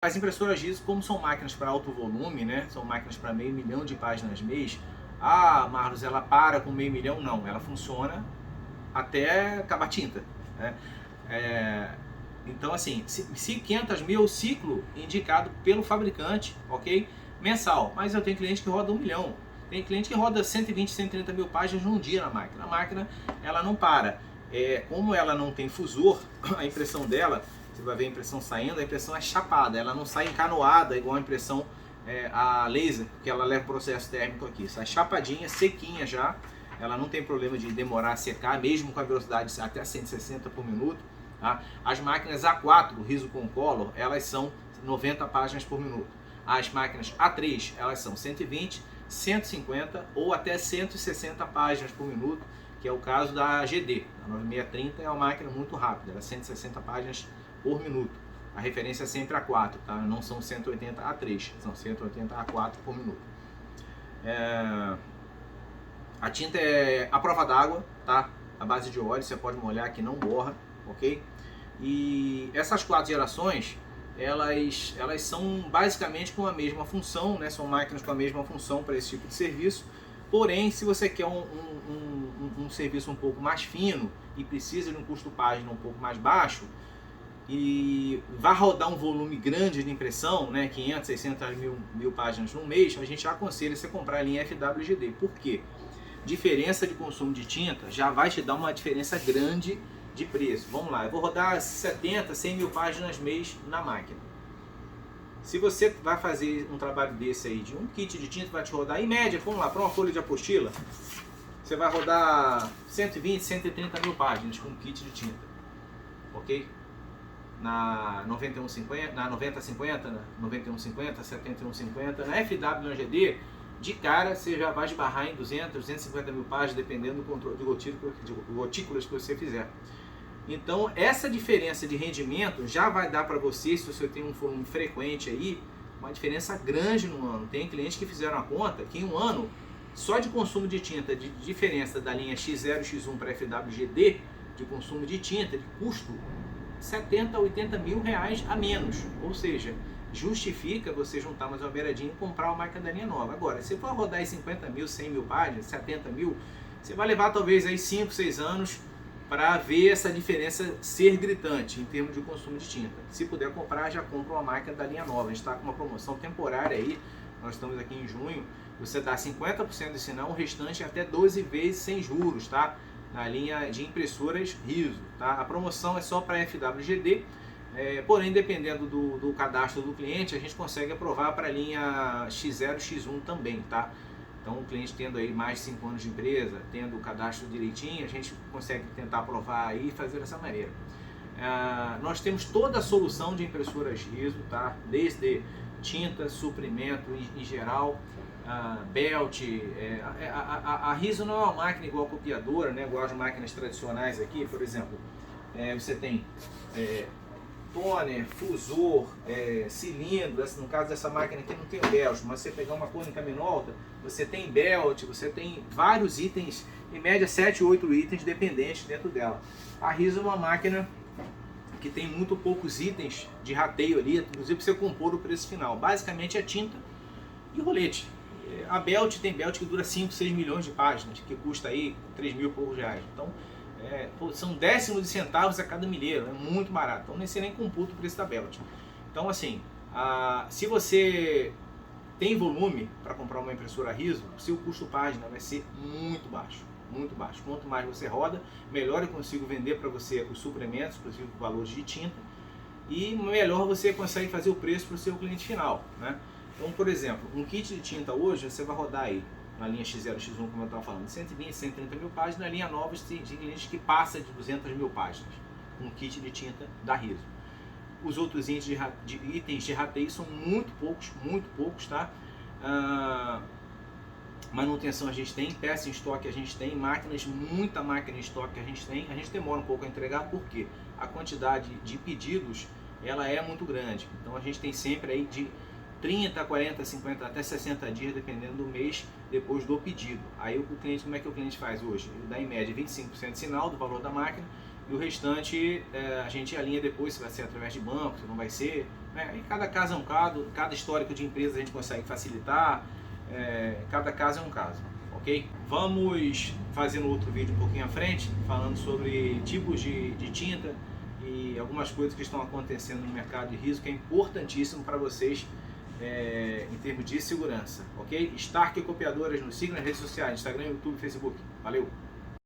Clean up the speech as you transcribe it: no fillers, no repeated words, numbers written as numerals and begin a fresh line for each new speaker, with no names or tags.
As impressoras Riso, como são máquinas para alto volume, né? São máquinas para 500 mil de páginas mês. Ah, Marlos, ela para com 500 mil? Não, ela funciona até acabar a tinta, né? Então, assim, se 500 mil é o ciclo indicado pelo fabricante, ok? Mensal. Mas eu tenho cliente que roda 1 milhão. Tem cliente que roda 120, 130 mil páginas num dia na máquina. A máquina, ela não para. Como ela não tem fusor, a impressão dela, você vai ver a impressão saindo, a impressão é chapada. Ela não sai encanoada igual a impressão a laser, porque ela leva o processo térmico aqui. Sai chapadinha, sequinha já. Ela não tem problema de demorar a secar, mesmo com a velocidade até 160 por minuto. Tá? As máquinas A4, Riso Concolor, elas são 90 páginas por minuto. As máquinas A3, elas são 120, 150 ou até 160 páginas por minuto, que é o caso da GD. A 9630 é uma máquina muito rápida, ela é 160 páginas por minuto. A referência é sempre A4, tá? Não são 180 A3, são 180 A4 por minuto. A tinta é à prova d'água, tá? A base de óleo, você pode molhar que não borra, ok? E essas 4 gerações, elas são basicamente com a mesma função, né? São máquinas com a mesma função para esse tipo de serviço. Porém, se você quer um serviço um pouco mais fino e precisa de um custo página um pouco mais baixo e vai rodar um volume grande de impressão, né? 500, 600 mil páginas no mês, a gente aconselha você comprar a linha FWGD. Por quê? Diferença de consumo de tinta já vai te dar uma diferença grande de preço. Vamos lá, eu vou rodar 70, 100 mil páginas mês na máquina. Se você vai fazer um trabalho desse aí, de um kit de tinta vai te rodar, em média, vamos lá, para uma folha de apostila, você vai rodar 120, 130 mil páginas com um kit de tinta, ok? Na 9150, na 9050, na 9150, 7150, na FW, na GD, de cara você já vai esbarrar em 200, 250 mil páginas, dependendo do controle de gotículas que você fizer. Então, essa diferença de rendimento já vai dar para você, se você tem um volume frequente aí, uma diferença grande no ano. Tem clientes que fizeram a conta que em um ano, só de consumo de tinta, de diferença da linha X0 e X1 para FWGD, de consumo de tinta, de custo, 70, 80 mil reais a menos. Ou seja, justifica você juntar mais uma beiradinha e comprar uma máquina da linha nova. Agora, se for rodar aí 50 mil, 100 mil páginas, 70 mil, você vai levar talvez aí 5, 6 anos para ver essa diferença ser gritante em termos de consumo de tinta. Se puder comprar, já compra uma máquina da linha nova. A gente está com uma promoção temporária aí, nós estamos aqui em junho, você dá 50% de sinal, o restante até 12 vezes sem juros, tá? Na linha de impressoras Riso, tá? A promoção é só para FWGD, porém, dependendo do cadastro do cliente, a gente consegue aprovar para a linha X0 e X1 também, tá? Então, o cliente tendo aí mais de 5 anos de empresa, tendo o cadastro direitinho, a gente consegue tentar aprovar aí e fazer dessa maneira. Nós temos toda a solução de impressoras Riso, tá? Desde tinta, suprimento em geral, belt. A Riso não é uma máquina igual a copiadora, né? Igual as máquinas tradicionais aqui, por exemplo. Você tem toner, fusor, cilindro. No caso dessa máquina aqui não tem belt, mas você pegar uma cônica minolta, você tem belt, você tem vários itens, em média 7 ou 8 itens dependentes dentro dela. A Riso é uma máquina que tem muito poucos itens de rateio ali, inclusive para você compor o preço final. Basicamente é tinta e rolete. A belt tem belt que dura 5, 6 milhões de páginas, que custa aí 3 mil e poucos reais. Então, são décimos de centavos a cada milheiro, é muito barato. Então, você nem computa o preço da belt. Então, assim, se você tem volume para comprar uma impressora Riso, o seu custo página vai ser muito baixo. Muito baixo. Quanto mais você roda, melhor eu consigo vender para você os suprimentos, inclusive os valores de tinta, e melhor você consegue fazer o preço para o seu cliente final, né? Então, por exemplo, um kit de tinta hoje, você vai rodar aí na linha X0, X1, como eu estava falando, 120, 130 mil páginas, na linha nova de clientes que passa de 200 mil páginas, um kit de tinta da Riso. Os outros itens de rateio são muito poucos, tá? Manutenção a gente tem, peça em estoque a gente tem, muita máquina em estoque a gente demora um pouco a entregar, porque a quantidade de pedidos, ela é muito grande, então a gente tem sempre aí de 30, 40, 50, até 60 dias, dependendo do mês, depois do pedido. Aí o cliente, como é que o cliente faz hoje? Ele dá em média 25% de sinal do valor da máquina e o restante a gente alinha depois se vai ser através de banco, se não vai ser, né? E cada caso é um caso, cada histórico de empresa a gente consegue facilitar, cada caso é um caso, ok? Vamos fazer no outro vídeo um pouquinho à frente, falando sobre tipos de tinta e algumas coisas que estão acontecendo no mercado de riso, que é importantíssimo para vocês em termos de segurança, ok? Stark Copiadoras, nos sigam nas redes sociais, Instagram, YouTube, Facebook. Valeu!